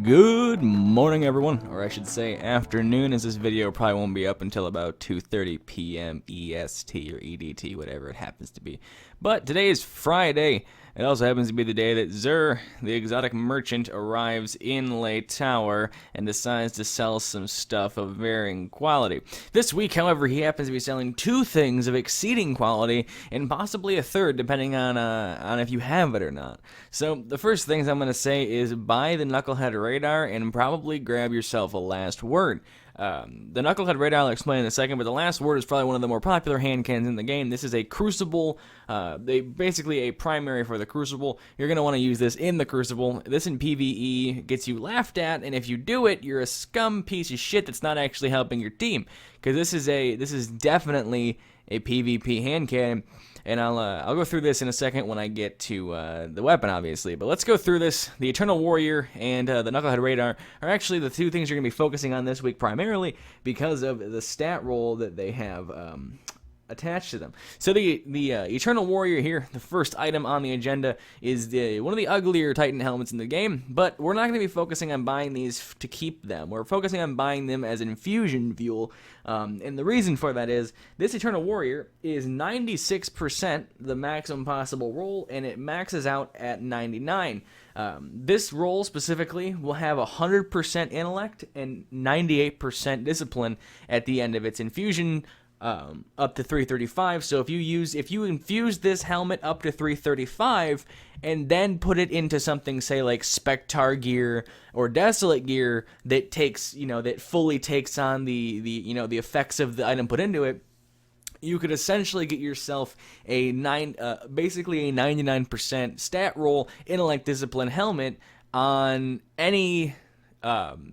Good morning, everyone, or I should say afternoon, as this video probably won't be up until about 2:30 p.m. EST or EDT, whatever it happens to be. But today is Friday. It also happens to be the day that Zur, the exotic merchant, arrives in Lay Tower and decides to sell some stuff of varying quality. This week, however, he happens to be selling two things of exceeding quality and possibly a third, depending on if you have it or not. So the first things I'm going to say is buy the Knucklehead Radar and probably grab yourself a last word. The Knucklehead Radar I'll explain in a second, but the last word is probably one of the more popular hand cannons in the game. This is a Crucible, basically a primary for the Crucible. You're going to want to use this in the Crucible. This in PvE gets you laughed at, and if you do it, you're a scum piece of shit that's not actually helping your team. Because this is definitely a PvP hand cannon. And I'll go through this in a second when I get to the weapon, obviously. But let's go through this. The Eternal Warrior and the Knucklehead Radar are actually the two things you're going to be focusing on this week primarily because of the stat roll that they have attached to them. So the Eternal Warrior here, the first item on the agenda, is one of the uglier Titan helmets in the game, but we're not going to be focusing on buying these to keep them. We're focusing on buying them as infusion fuel, and the reason for that is this Eternal Warrior is 96% the maximum possible roll, and it maxes out at 99. This roll specifically will have 100% intellect and 98% discipline at the end of its infusion, up to 335. So if you infuse this helmet up to 335 and then put it into something, say like Spectre gear or Desolate gear that takes, that fully takes on the effects of the item put into it, you could essentially get yourself basically a 99% stat roll intellect discipline helmet on any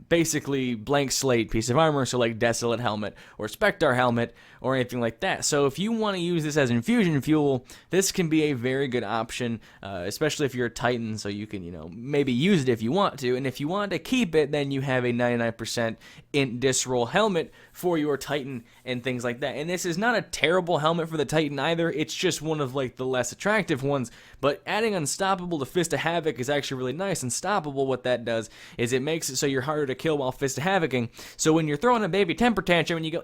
basically blank slate piece of armor, so like Desolate helmet or Spectre helmet or anything like that. So if you want to use this as infusion fuel, this can be a very good option, especially if you're a Titan, so you can, maybe use it if you want to. And if you want to keep it, then you have a 99% int dis roll helmet for your Titan and things like that. And this is not a terrible helmet for the Titan either. It's just one of like the less attractive ones. But adding Unstoppable to Fist of Havoc is actually really nice. Unstoppable, what that does is it makes it so you're harder to kill while Fist of Havocing. So when you're throwing a baby temper tantrum and you go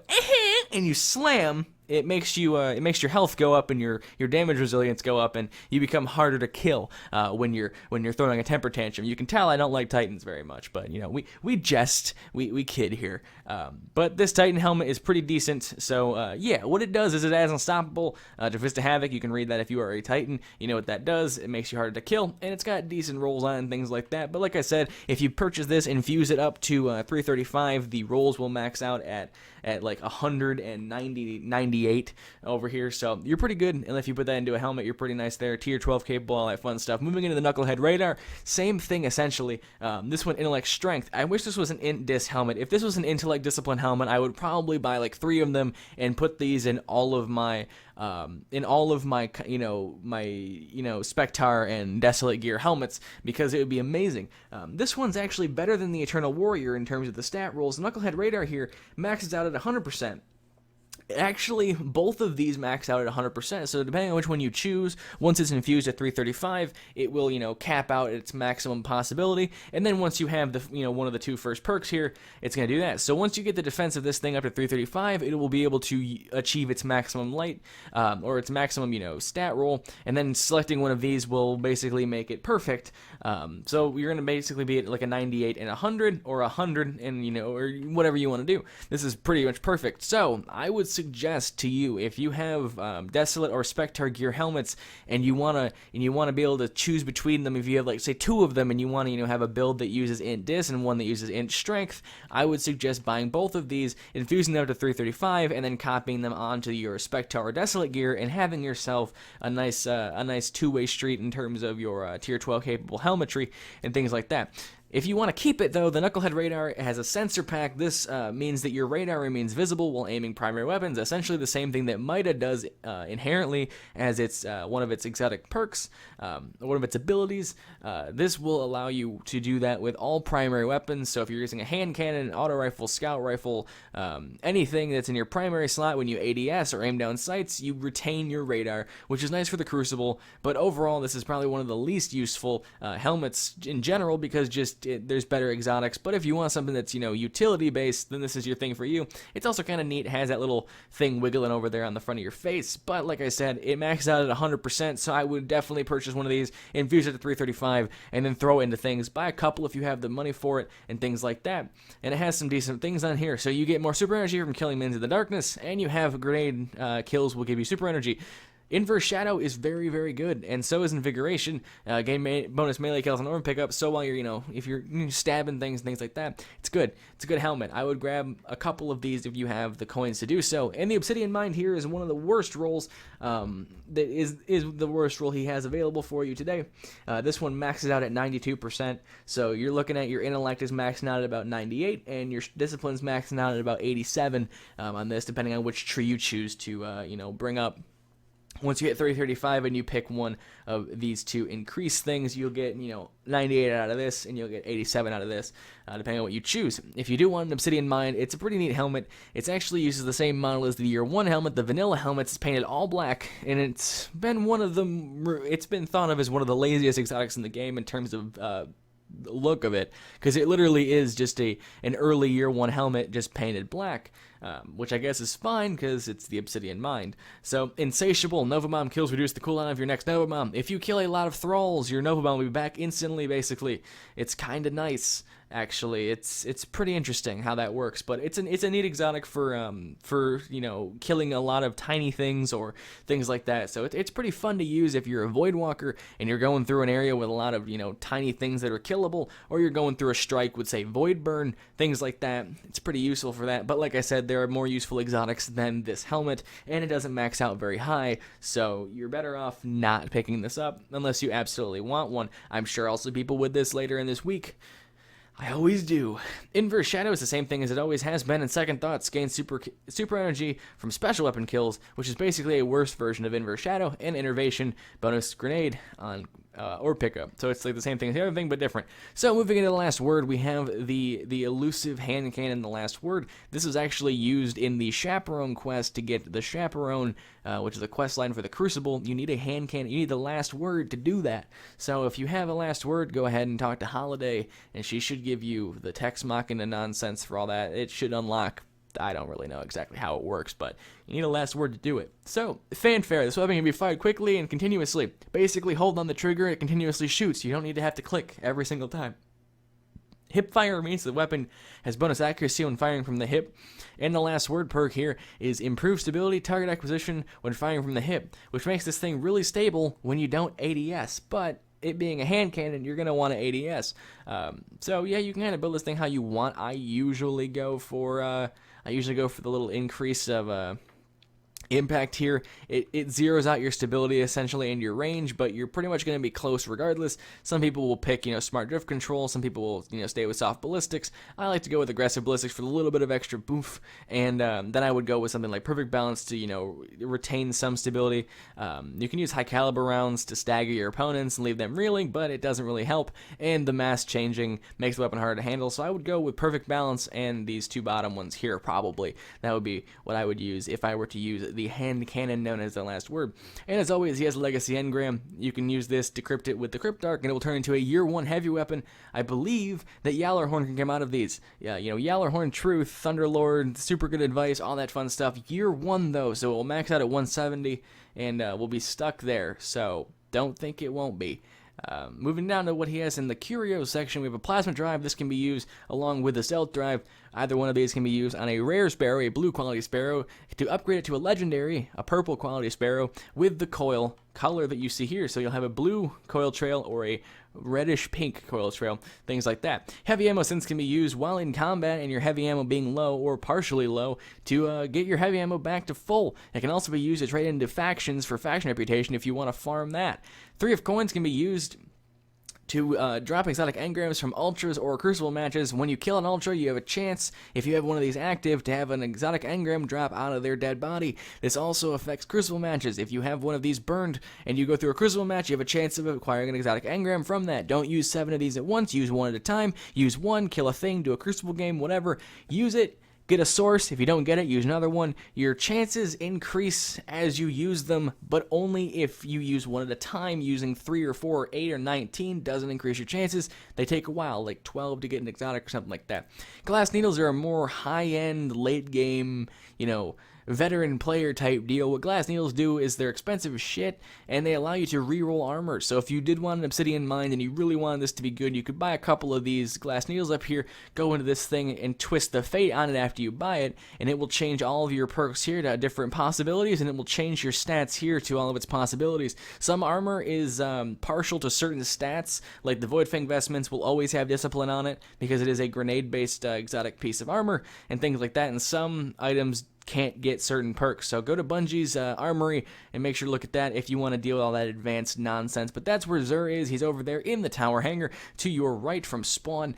and you slam, it makes your health go up and your damage resilience go up, and you become harder to kill when you're throwing a temper tantrum. You can tell I don't like Titans very much, but we jest, we kid here. But this Titan helmet is pretty decent. So yeah, what it does is it adds Unstoppable to Fist of Havoc. You can read that if you are a Titan. You know what that does. It makes you harder to kill, and it's got decent rolls on it and things like that. But like I said, if you purchase this, infuse it up to 335, the rolls will max out at like 198 over here, so you're pretty good. And if you put that into a helmet, you're pretty nice there. Tier 12 capable, all that fun stuff. Moving into the Knucklehead Radar, same thing essentially. This one, intellect strength. I wish this was an int dis helmet. If this was an intellect discipline helmet, I would probably buy like 3 of them and put these in all of my Spectre and Desolate gear helmets, because it would be amazing. This one's actually better than the Eternal Warrior in terms of the stat rolls. Knucklehead Radar here maxes out at 100%. Actually, both of these max out at 100%, so depending on which one you choose, once it's infused at 335, it will, cap out its maximum possibility, and then once you have the, one of the two first perks here, it's going to do that. So once you get the defense of this thing up to 335, it will be able to achieve its maximum light, or its maximum, stat roll, and then selecting one of these will basically make it perfect. So you're going to basically be at like a 98 and 100, or 100 and, or whatever you want to do. This is pretty much perfect. So I would suggest to you, if you have Desolate or Spectre gear helmets and you want to be able to choose between them, if you have like say 2 of them and you want to have a build that uses int dis and one that uses int strength, I would suggest buying both of these, infusing them to 335, and then copying them onto your Spectre or Desolate gear and having yourself a nice two-way street in terms of your tier 12 capable helmetry and things like that. If you want to keep it, though, the Knucklehead Radar has a sensor pack. This means that your radar remains visible while aiming primary weapons, essentially the same thing that Mida does inherently as its one of its exotic perks, one of its abilities. This will allow you to do that with all primary weapons, so if you're using a hand cannon, an auto rifle, scout rifle, anything that's in your primary slot when you ADS or aim down sights, you retain your radar, which is nice for the Crucible, but overall this is probably one of the least useful helmets in general, because just there's better exotics. But if you want something that's, utility based, then this is your thing for you. It's also kind of neat. It has that little thing wiggling over there on the front of your face. But like I said, it maxes out at 100%, so I would definitely purchase one of these, infuse it to 335, and then throw it into things. Buy a couple if you have the money for it, and things like that. And it has some decent things on here. So you get more super energy from killing minions in the darkness, and you have grenade kills will give you super energy. Inverse Shadow is very, very good, and so is Invigoration. Gain bonus melee kills on orb pickup, so while you're, if you're stabbing things and things like that, it's good. It's a good helmet. I would grab a couple of these if you have the coins to do so. And the Obsidian Mind here is one of the worst rolls, that is the worst roll he has available for you today. This one maxes out at 92%, so you're looking at your intellect is maxing out at about 98, and your discipline's maxing out at about 87 on this, depending on which tree you choose to, bring up. Once you hit 335 and you pick one of these two increase things, you'll get, 98 out of this, and you'll get 87 out of this, depending on what you choose. If you do want an Obsidian Mind, it's a pretty neat helmet. It actually uses the same model as the Year 1 helmet. The vanilla helmet is painted all black, and it's been thought of as one of the laziest exotics in the game in terms of look of it, because it literally is just an early Year 1 helmet just painted black, which I guess is fine because it's the Obsidian Mind. So, Insatiable. Nova Bomb kills reduce the cooldown of your next Nova Bomb. If you kill a lot of thralls, your Nova Bomb will be back instantly, basically. It's kind of nice, actually. It's pretty interesting how that works, but it's a neat exotic for killing a lot of tiny things or things like that. So it's pretty fun to use if you're a Void Walker and you're going through an area with a lot of tiny things that are killable, or you're going through a strike with, say, Void Burn, things like that. It's pretty useful for that. But like I said, there are more useful exotics than this helmet, and it doesn't max out very high, so you're better off not picking this up unless you absolutely want one. I'm sure I'll see people with this later in this week. I always do. Inverse Shadow is the same thing as it always has been, and Second Thoughts gains super energy from special weapon kills, which is basically a worse version of Inverse Shadow, and Innervation bonus grenade on or pickup. So it's like the same thing as the other thing, but different. So moving into the last word, we have the elusive hand cannon, the last word. This is actually used in the Chaperone quest to get the Chaperone, which is a quest line for the Crucible. You need a hand cannon. You need the last word to do that. So if you have a last word, go ahead and talk to Holiday, and she should give you the Tex Machina nonsense for all that. It should unlock. I don't really know exactly how it works, but you need a last word to do it. So, Fanfare. This weapon can be fired quickly and continuously. Basically, hold on the trigger, it continuously shoots. You don't need to have to click every single time. Hip Fire means the weapon has bonus accuracy when firing from the hip. And the last word perk here is improved stability, target acquisition when firing from the hip, which makes this thing really stable when you don't ADS. But it being a hand cannon, you're going to want an ADS. So, yeah, you can kind of build this thing how you want. I usually go for the little increase of impact here. It zeroes out your stability essentially and your range, but you're pretty much going to be close regardless. Some people will pick smart drift control, some people will stay with soft ballistics. I like to go with aggressive ballistics for a little bit of extra boof, and then I would go with something like perfect balance to retain some stability. You can use high caliber rounds to stagger your opponents and leave them reeling, but it doesn't really help, and the mass changing makes the weapon harder to handle. So I would go with perfect balance and these two bottom ones here. Probably that would be what I would use if I were to use the hand cannon known as the last word. And as always, he has a legacy engram. You can use this, decrypt it with the Cryptarch, and it will turn into a Year 1 heavy weapon. I believe that Yallarhorn can come out of these. Yeah, Yallarhorn Truth, Thunderlord, super good advice, all that fun stuff. Year 1 though, so it will max out at 170, and we'll be stuck there, so don't think it won't be. Moving down to what he has in the curios section, we have a plasma drive. This can be used along with the stealth drive. Either one of these can be used on a rare sparrow, a blue quality sparrow, to upgrade it to a legendary, a purple quality sparrow, with the coil color that you see here. So you'll have a blue coil trail or a reddish pink coil trail, things like that. Heavy ammo synths can be used while in combat and your heavy ammo being low or partially low to get your heavy ammo back to full. It can also be used to trade into factions for faction reputation if you want to farm that. 3 of coins can be used to drop exotic engrams from ultras or crucible matches. When you kill an ultra, you have a chance, if you have one of these active, to have an exotic engram drop out of their dead body. This also affects crucible matches. If you have one of these burned and you go through a crucible match, you have a chance of acquiring an exotic engram from that. Don't use 7 of these at once. Use 1 at a time. Use 1, kill a thing, do a crucible game, whatever. Use it. get a source. If you don't get it, use another one. Your chances increase as you use them, but only if you use one at a time. Using 3 or 4 or 8 or 19 doesn't increase your chances. They take a while, like 12 to get an exotic or something like that. Glass needles are a more high-end, late-game, veteran player type deal. What glass needles do is they're expensive as shit, and they allow you to reroll armor. So if you did want an Obsidian Mind and you really wanted this to be good, you could buy a couple of these glass needles up here, go into this thing, and twist the fate on it after you buy it, and it will change all of your perks here to different possibilities, and it will change your stats here to all of its possibilities. Some armor is partial to certain stats, like the Void Fang vestments will always have discipline on it, because it is a grenade-based exotic piece of armor, and things like that, and some items can't get certain perks. So go to Bungie's armory and make sure to look at that if you want to deal with all that advanced nonsense. But that's where Xur is. He's over there in the tower hangar to your right from spawn.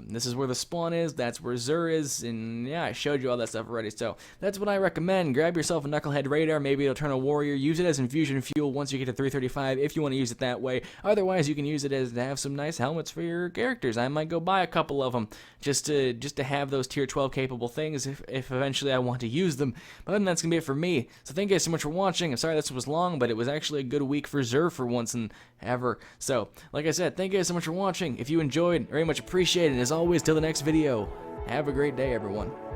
This is where the spawn is. That's where Xur is. And yeah, I showed you all that stuff already. So that's what I recommend. Grab yourself a Knucklehead Radar. Maybe it'll turn a warrior. Use it as infusion fuel once you get to 335 if you want to use it that way. Otherwise, you can use it as to have some nice helmets for your characters. I might go buy a couple of them just to have those tier 12 capable things if eventually I want to use them. But then that's gonna be it for me. So thank you guys so much for watching. I'm sorry this was long, but it was actually a good week for Xur for once and ever. So like I said, thank you guys so much for watching. If you enjoyed, very much appreciated. And as always, till the next video, have a great day, everyone.